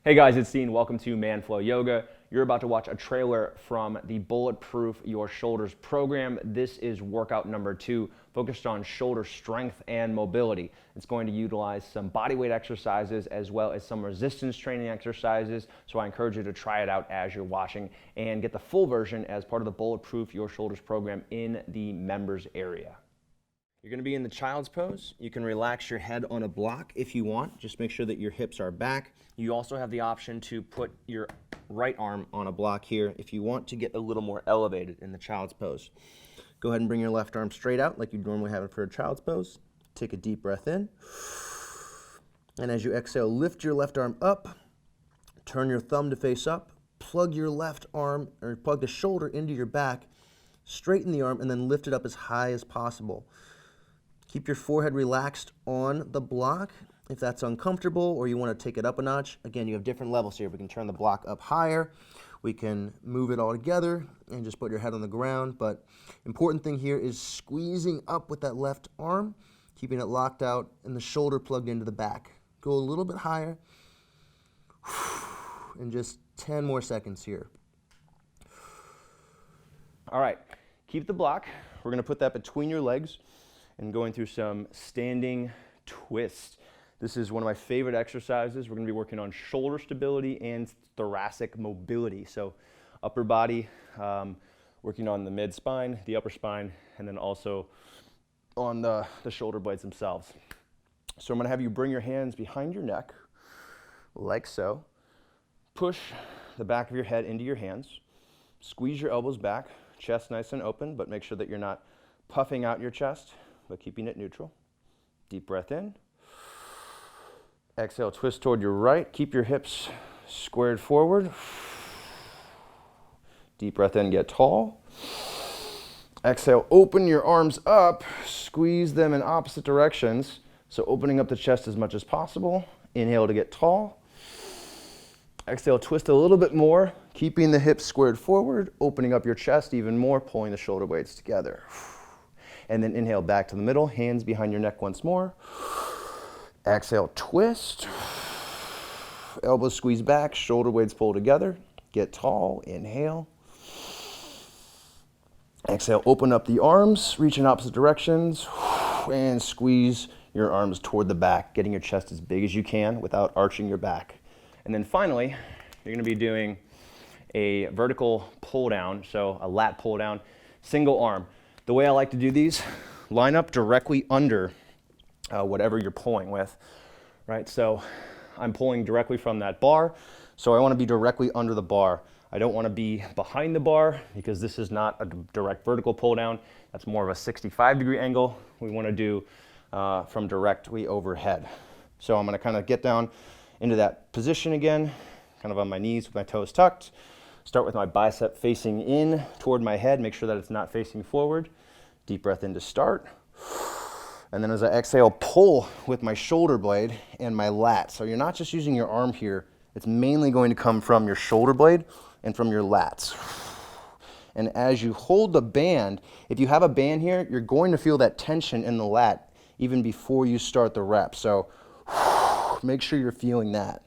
Hey guys, it's Dean. Welcome to ManFlow Yoga. You're about to watch a trailer from the Bulletproof Your Shoulders Program. This is workout number 2, focused on shoulder strength and mobility. It's going to utilize some bodyweight exercises as well as some resistance training exercises. So I encourage you to try it out as you're watching and get the full version as part of the Bulletproof Your Shoulders Program in the members area. You're going to be in the child's pose. You can relax your head on a block if you want. Just make sure that your hips are back. You also have the option to put your right arm on a block here if you want to get a little more elevated in the child's pose. Go ahead and bring your left arm straight out like you normally have it for a child's pose. Take a deep breath in. And as you exhale, lift your left arm up. Turn your thumb to face up. Plug your left arm, or plug the shoulder into your back. Straighten the arm and then lift it up as high as possible. Keep your forehead relaxed on the block. If that's uncomfortable or you want to take it up a notch, again, you have different levels here. We can turn the block up higher. We can move it all together and just put your head on the ground. But important thing here is squeezing up with that left arm, keeping it locked out and the shoulder plugged into the back. Go a little bit higher. And just 10 more seconds here. All right, keep the block. We're going to put that between your legs and going through some standing twists. This is one of my favorite exercises. We're going to be working on shoulder stability and thoracic mobility. So upper body, working on the mid spine, the upper spine, and then also on the shoulder blades themselves. So I'm going to have you bring your hands behind your neck, like so. Push the back of your head into your hands. Squeeze your elbows back, chest nice and open, but make sure that you're not puffing out your chest, but keeping it neutral. Deep breath in. Exhale, twist toward your right. Keep your hips squared forward. Deep breath in, get tall. Exhale, open your arms up. Squeeze them in opposite directions. So opening up the chest as much as possible. Inhale to get tall. Exhale, twist a little bit more. Keeping the hips squared forward. Opening up your chest even more, pulling the shoulder blades together. And then inhale back to the middle, hands behind your neck once more. Exhale, twist. Elbows squeeze back, shoulder blades pull together. Get tall, inhale. Exhale, open up the arms, reach in opposite directions, and squeeze your arms toward the back, getting your chest as big as you can without arching your back. And then finally, you're gonna be doing a vertical pull down, so a lat pull down, single arm. The way I like to do these, line up directly under whatever you're pulling with, right? So I'm pulling directly from that bar, so I want to be directly under the bar. I don't want to be behind the bar because this is not a direct vertical pull down. That's more of a 65-degree angle. We want to do from directly overhead. So I'm going to kind of get down into that position again, kind of on my knees with my toes tucked. Start with my bicep facing in toward my head. Make sure that it's not facing forward. Deep breath in to start. And then as I exhale, pull with my shoulder blade and my lat. So you're not just using your arm here. It's mainly going to come from your shoulder blade and from your lats. And as you hold the band, if you have a band here, you're going to feel that tension in the lat even before you start the rep. So make sure you're feeling that.